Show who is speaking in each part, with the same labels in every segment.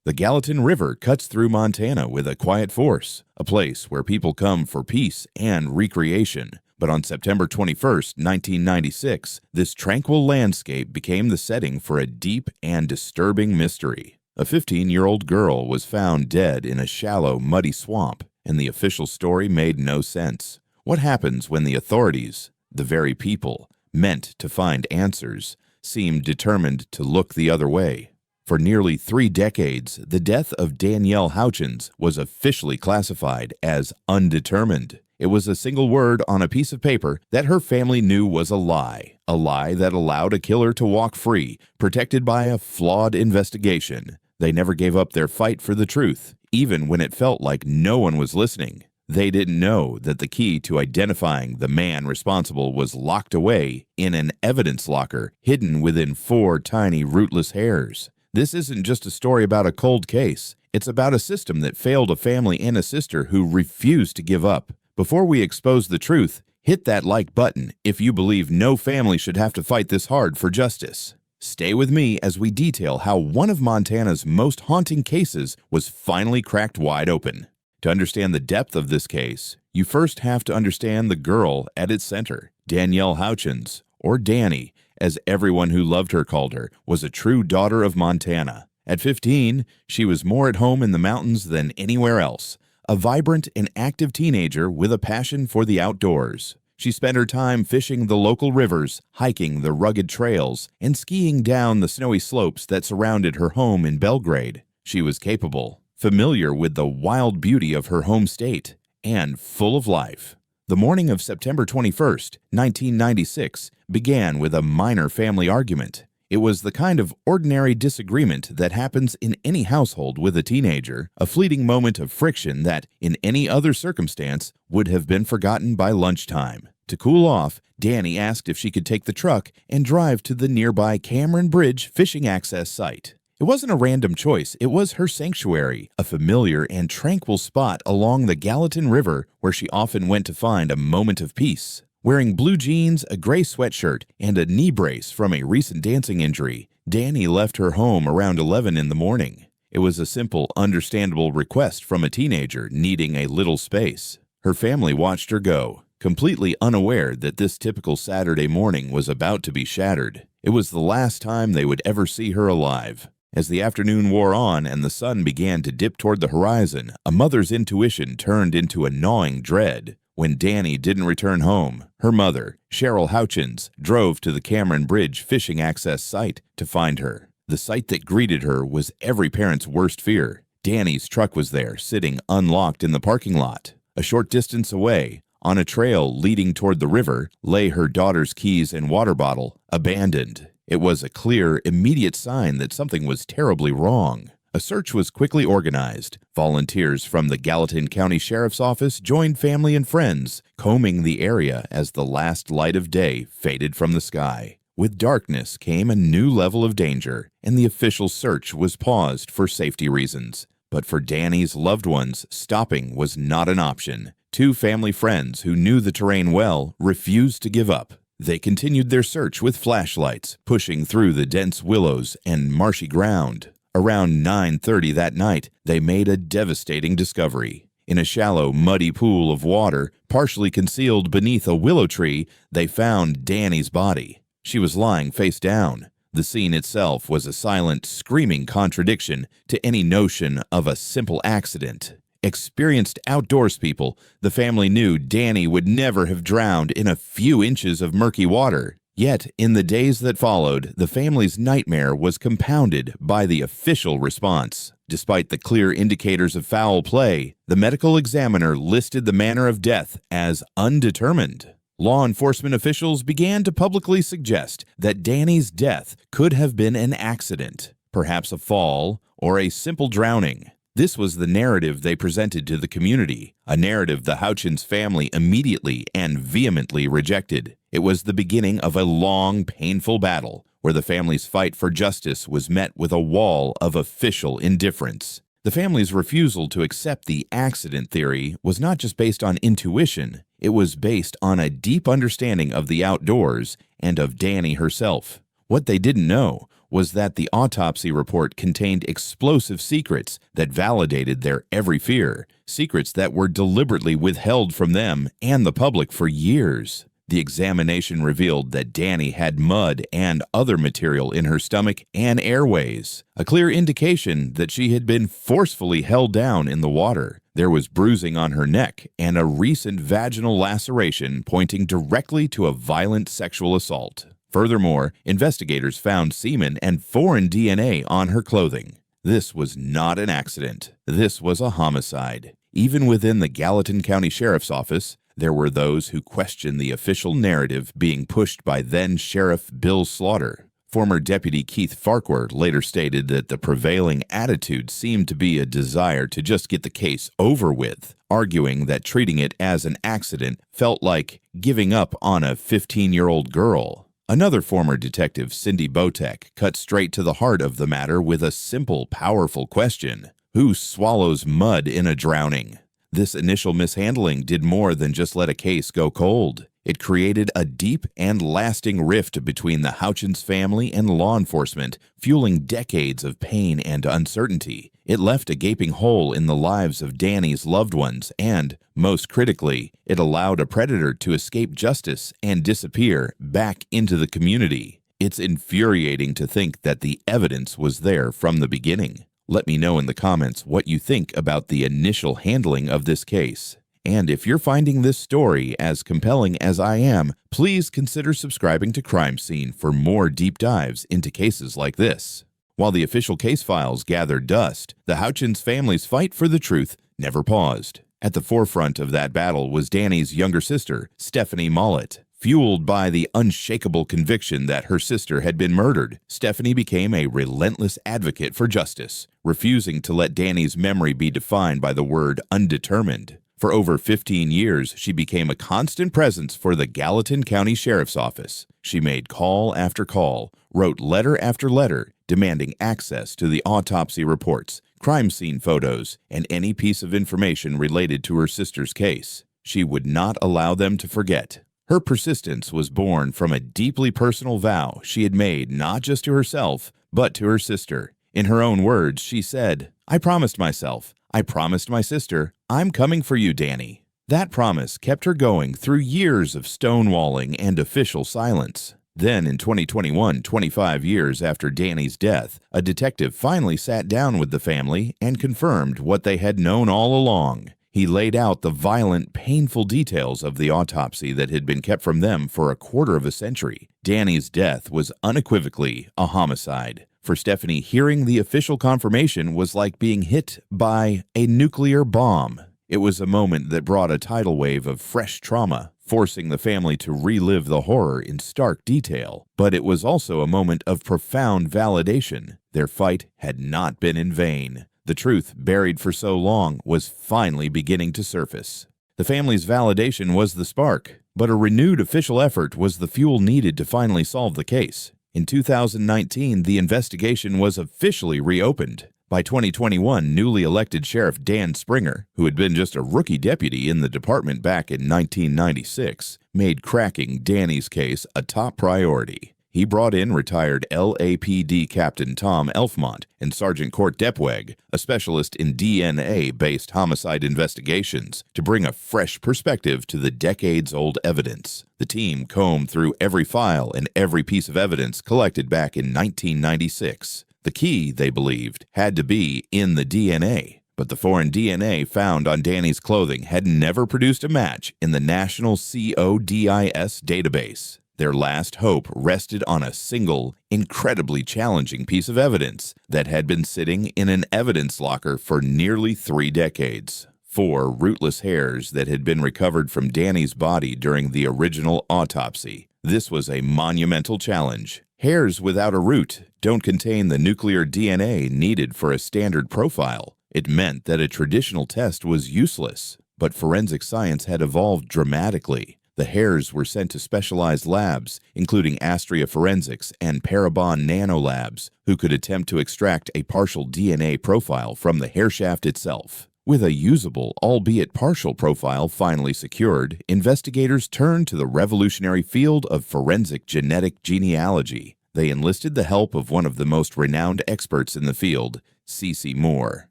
Speaker 1: The Gallatin River cuts through Montana with a quiet force, a place where people come for peace and recreation. But on September 21st, 1996, this tranquil landscape became the setting for a deep and disturbing mystery. A 15-year-old girl was found dead in a shallow, muddy swamp, and the official story made no sense. What happens when the authorities, the very people meant to find answers, seem determined to look the other way? For nearly 3 decades, the death of Danielle Houchins was officially classified as undetermined. It was a single word on a piece of paper that her family knew was a lie that allowed a killer to walk free, protected by a flawed investigation. They never gave up their fight for the truth, even when it felt like no one was listening. They didn't know that the key to identifying the man responsible was locked away in an evidence locker hidden within 4 tiny rootless hairs. This isn't just a story about a cold case. It's about a system that failed a family and a sister who refused to give up. Before we expose the truth, hit that like button if you believe no family should have to fight this hard for justice. Stay with me as we detail how one of Montana's most haunting cases was finally cracked wide open. To understand the depth of this case, you first have to understand the girl at its center. Danielle Hutchinson, or Danni, as everyone who loved her called her, was a true daughter of Montana. At 15, she was more at home in the mountains than anywhere else. A vibrant and active teenager with a passion for the outdoors. She spent her time fishing the local rivers, hiking the rugged trails, and skiing down the snowy slopes that surrounded her home in Belgrade. She was capable, familiar with the wild beauty of her home state, and full of life. The morning of September 21st, 1996, began with a minor family argument. It was the kind of ordinary disagreement that happens in any household with a teenager, a fleeting moment of friction that, in any other circumstance, would have been forgotten by lunchtime. To cool off, Danni asked if she could take the truck and drive to the nearby Cameron Bridge fishing access site. It wasn't a random choice, it was her sanctuary, a familiar and tranquil spot along the Gallatin River where she often went to find a moment of peace. Wearing blue jeans, a gray sweatshirt, and a knee brace from a recent dancing injury, Danni left her home around 11 in the morning. It was a simple, understandable request from a teenager needing a little space. Her family watched her go, completely unaware that this typical Saturday morning was about to be shattered. It was the last time they would ever see her alive. As the afternoon wore on and the sun began to dip toward the horizon, a mother's intuition turned into a gnawing dread. When Danni didn't return home, her mother, Cheryl Houchins, drove to the Cameron Bridge fishing access site to find her. The sight that greeted her was every parent's worst fear. Danni's truck was there, sitting unlocked in the parking lot. A short distance away, on a trail leading toward the river, lay her daughter's keys and water bottle, abandoned. It was a clear, immediate sign that something was terribly wrong. A search was quickly organized. Volunteers from the Gallatin County Sheriff's Office joined family and friends, combing the area as the last light of day faded from the sky. With darkness came a new level of danger, and the official search was paused for safety reasons. But for Danni's loved ones, stopping was not an option. 2 family friends who knew the terrain well refused to give up. They continued their search with flashlights, pushing through the dense willows and marshy ground. Around 9:30 that night, they made a devastating discovery. In a shallow, muddy pool of water, partially concealed beneath a willow tree, they found Danni's body. She was lying face down. The scene itself was a silent, screaming contradiction to any notion of a simple accident. Experienced outdoors people, the family knew Danni would never have drowned in a few inches of murky water. Yet, in the days that followed, the family's nightmare was compounded by the official response. Despite the clear indicators of foul play, the medical examiner listed the manner of death as undetermined. Law enforcement officials began to publicly suggest that Danni's death could have been an accident, perhaps a fall or a simple drowning. This was the narrative they presented to the community, a narrative the Houchins family immediately and vehemently rejected. It was the beginning of a long, painful battle, where the family's fight for justice was met with a wall of official indifference. The family's refusal to accept the accident theory was not just based on intuition, it was based on a deep understanding of the outdoors and of Danni herself. What they didn't know was that the autopsy report contained explosive secrets that validated their every fear, secrets that were deliberately withheld from them and the public for years. The examination revealed that Danni had mud and other material in her stomach and airways, a clear indication that she had been forcefully held down in the water. There was bruising on her neck and a recent vaginal laceration pointing directly to a violent sexual assault. Furthermore, investigators found semen and foreign DNA on her clothing. This was not an accident. This was a homicide. Even within the Gallatin County Sheriff's Office, there were those who questioned the official narrative being pushed by then-Sheriff Bill Slaughter. Former Deputy Keith Farquhar later stated that the prevailing attitude seemed to be a desire to just get the case over with, arguing that treating it as an accident felt like giving up on a 15-year-old girl. Another former detective, Cindy Botek, cut straight to the heart of the matter with a simple, powerful question: who swallows mud in a drowning? This initial mishandling did more than just let a case go cold. It created a deep and lasting rift between the Houchins family and law enforcement, fueling decades of pain and uncertainty. It left a gaping hole in the lives of Danni's loved ones and, most critically, it allowed a predator to escape justice and disappear back into the community. It's infuriating to think that the evidence was there from the beginning. Let me know in the comments what you think about the initial handling of this case. And if you're finding this story as compelling as I am, please consider subscribing to Crime Scene for more deep dives into cases like this. While the official case files gathered dust, the Houchins family's fight for the truth never paused. At the forefront of that battle was Danni's younger sister, Stephanie Mollet. Fueled by the unshakable conviction that her sister had been murdered, Stephanie became a relentless advocate for justice, refusing to let Danni's memory be defined by the word undetermined. For over 15 years, she became a constant presence for the Gallatin County Sheriff's Office. She made call after call, wrote letter after letter, demanding access to the autopsy reports, crime scene photos, and any piece of information related to her sister's case. She would not allow them to forget. Her persistence was born from a deeply personal vow she had made not just to herself, but to her sister. In her own words, she said, "I promised myself, I promised my sister, I'm coming for you, Danni." That promise kept her going through years of stonewalling and official silence. Then in 2021, 25 years after Danni's death, a detective finally sat down with the family and confirmed what they had known all along. He laid out the violent, painful details of the autopsy that had been kept from them for a quarter of a century. Danni's death was unequivocally a homicide. For Stephanie, hearing the official confirmation was like being hit by a nuclear bomb. It was a moment that brought a tidal wave of fresh trauma, forcing the family to relive the horror in stark detail. But it was also a moment of profound validation. Their fight had not been in vain. The truth, buried for so long, was finally beginning to surface. The family's validation was the spark, but a renewed official effort was the fuel needed to finally solve the case. In 2019, the investigation was officially reopened. By 2021, newly elected Sheriff Dan Springer, who had been just a rookie deputy in the department back in 1996, made cracking Danni's case a top priority. He brought in retired LAPD Captain Tom Elfmont and Sergeant Court Depweg, a specialist in DNA-based homicide investigations, to bring a fresh perspective to the decades-old evidence. The team combed through every file and every piece of evidence collected back in 1996. The key, they believed, had to be in the DNA. But the foreign DNA found on Danni's clothing had never produced a match in the National CODIS database. Their last hope rested on a single, incredibly challenging piece of evidence that had been sitting in an evidence locker for nearly 3 decades. 4 rootless hairs that had been recovered from Danni's body during the original autopsy. This was a monumental challenge. Hairs without a root don't contain the nuclear DNA needed for a standard profile. It meant that a traditional test was useless, but forensic science had evolved dramatically. The hairs were sent to specialized labs, including Astria Forensics and Parabon Nanolabs, who could attempt to extract a partial DNA profile from the hair shaft itself. With a usable, albeit partial profile finally secured, investigators turned to the revolutionary field of forensic genetic genealogy. they enlisted the help of one of the most renowned experts in the field, CeCe Moore.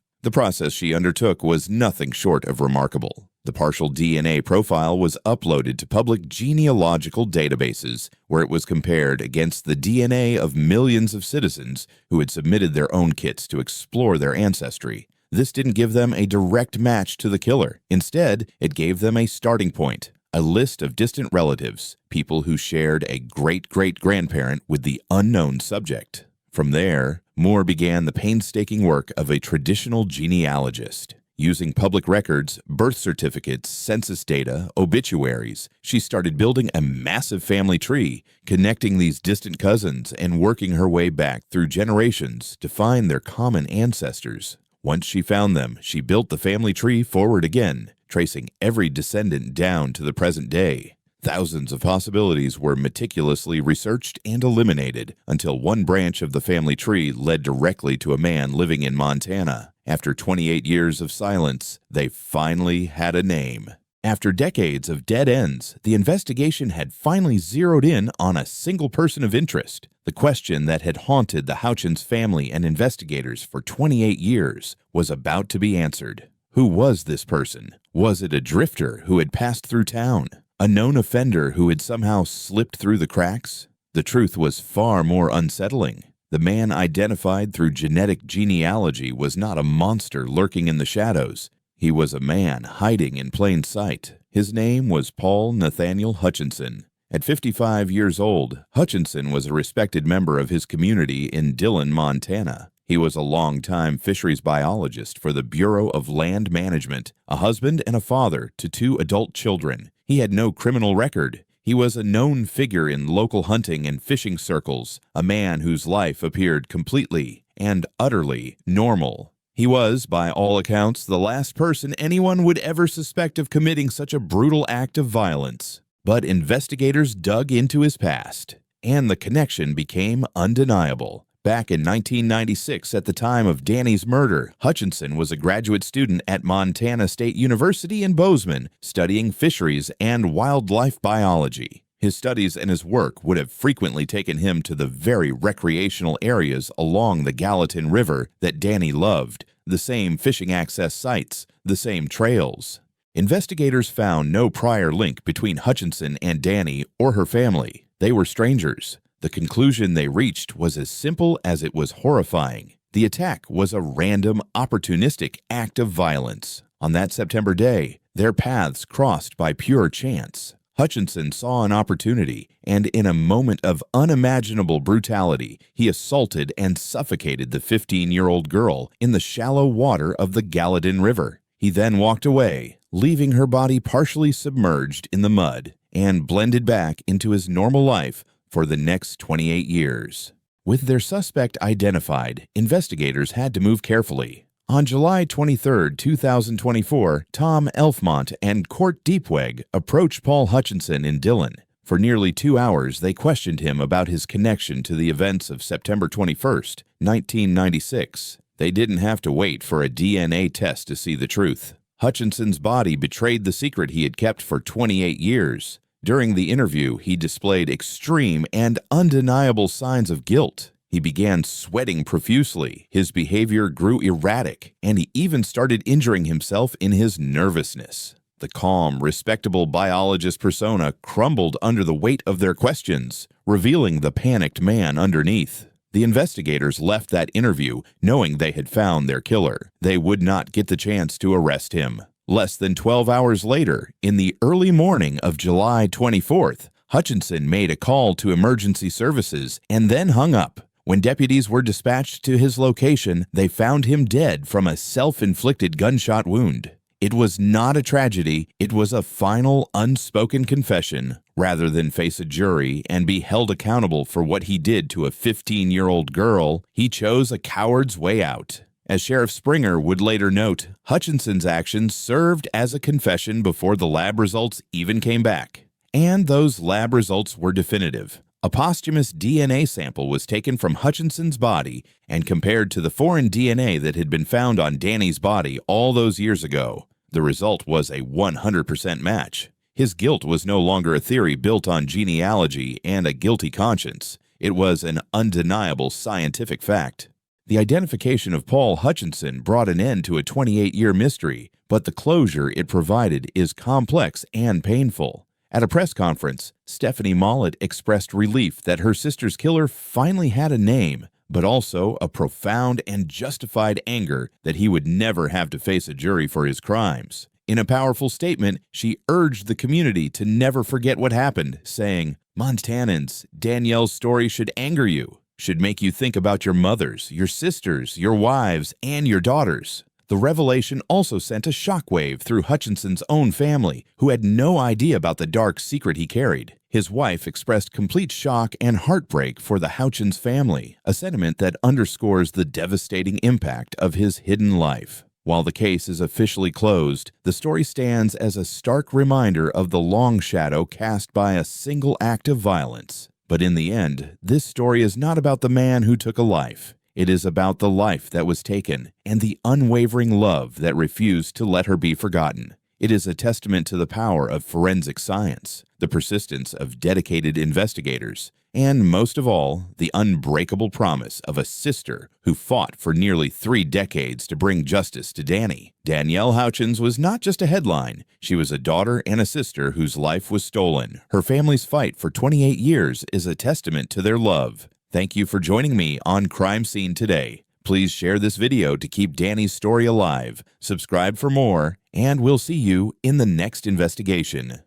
Speaker 1: The process she undertook was nothing short of remarkable. The partial DNA profile was uploaded to public genealogical databases, where it was compared against the DNA of millions of citizens who had submitted their own kits to explore their ancestry. This didn't give them a direct match to the killer. Instead, it gave them a starting point, a list of distant relatives, people who shared a great-great-grandparent with the unknown subject. From there, Moore began the painstaking work of a traditional genealogist. Using public records, birth certificates, census data, obituaries, she started building a massive family tree, connecting these distant cousins and working her way back through generations to find their common ancestors. Once she found them, she built the family tree forward again, tracing every descendant down to the present day. Thousands of possibilities were meticulously researched and eliminated until one branch of the family tree led directly to a man living in Montana. After 28 years of silence, they finally had a name. After decades of dead ends, the investigation had finally zeroed in on a single person of interest. The question that had haunted the Houchins family and investigators for 28 years was about to be answered. Who was this person? Was it a drifter who had passed through town? A known offender who had somehow slipped through the cracks? The truth was far more unsettling. The man identified through genetic genealogy was not a monster lurking in the shadows. He was a man hiding in plain sight. His name was Paul Nathaniel Hutchinson. At 55 years old, Hutchinson was a respected member of his community in Dillon, Montana. He was a longtime fisheries biologist for the Bureau of Land Management, a husband and a father to 2 adult children. He had no criminal record. He was a known figure in local hunting and fishing circles, a man whose life appeared completely and utterly normal. He was, by all accounts, the last person anyone would ever suspect of committing such a brutal act of violence. But investigators dug into his past, and the connection became undeniable. Back in 1996, at the time of Danni's murder, Hutchinson was a graduate student at Montana State University in Bozeman, studying fisheries and wildlife biology. His studies and his work would have frequently taken him to the very recreational areas along the Gallatin River that Danni loved, the same fishing access sites, the same trails. Investigators found no prior link between Hutchinson and Danni or her family. They were strangers. The conclusion they reached was as simple as it was horrifying. The attack was a random, opportunistic act of violence. On that September day, their paths crossed by pure chance. Hutchinson saw an opportunity, and in a moment of unimaginable brutality, he assaulted and suffocated the 15-year-old girl in the shallow water of the Gallatin River. He then walked away, leaving her body partially submerged in the mud, and blended back into his normal life for the next 28 years. With their suspect identified, investigators had to move carefully. On July 23, 2024, Tom Elfmont and Court Deepweg approached Paul Hutchinson in Dillon. For nearly 2 hours, they questioned him about his connection to the events of September 21, 1996. They didn't have to wait for a DNA test to see the truth. Hutchinson's body betrayed the secret he had kept for 28 years. During the interview, he displayed extreme and undeniable signs of guilt. He began sweating profusely, his behavior grew erratic, and he even started injuring himself in his nervousness. The calm, respectable biologist persona crumbled under the weight of their questions, revealing the panicked man underneath. The investigators left that interview knowing they had found their killer. They would not get the chance to arrest him. Less than 12 hours later, in the early morning of July 24th, Hutchinson made a call to emergency services and then hung up. When deputies were dispatched to his location, they found him dead from a self-inflicted gunshot wound. It was not a tragedy, it was a final, unspoken confession. Rather than face a jury and be held accountable for what he did to a 15-year-old girl, he chose a coward's way out. As Sheriff Springer would later note, Hutchinson's actions served as a confession before the lab results even came back. And those lab results were definitive. A posthumous DNA sample was taken from Hutchinson's body and compared to the foreign DNA that had been found on Danni's body all those years ago. The result was a 100% match. His guilt was no longer a theory built on genealogy and a guilty conscience. It was an undeniable scientific fact. The identification of Paul Hutchinson brought an end to a 28-year mystery, but the closure it provided is complex and painful. At a press conference, Stephanie Mollet expressed relief that her sister's killer finally had a name, but also a profound and justified anger that he would never have to face a jury for his crimes. In a powerful statement, she urged the community to never forget what happened, saying, "Montanans, Danielle's story should anger you, should make you think about your mothers, your sisters, your wives, and your daughters." The revelation also sent a shockwave through Hutchinson's own family, who had no idea about the dark secret he carried. His wife expressed complete shock and heartbreak for the Houchins family, a sentiment that underscores the devastating impact of his hidden life. While the case is officially closed, the story stands as a stark reminder of the long shadow cast by a single act of violence. But in the end, this story is not about the man who took a life. It is about the life that was taken and the unwavering love that refused to let her be forgotten. It is a testament to the power of forensic science, the persistence of dedicated investigators, and most of all, the unbreakable promise of a sister who fought for nearly 3 decades to bring justice to Danni. Danielle Houchins was not just a headline. She was a daughter and a sister whose life was stolen. Her family's fight for 28 years is a testament to their love. Thank you for joining me on Crime Scene today. Please share this video to keep Danni's story alive. Subscribe for more, and we'll see you in the next investigation.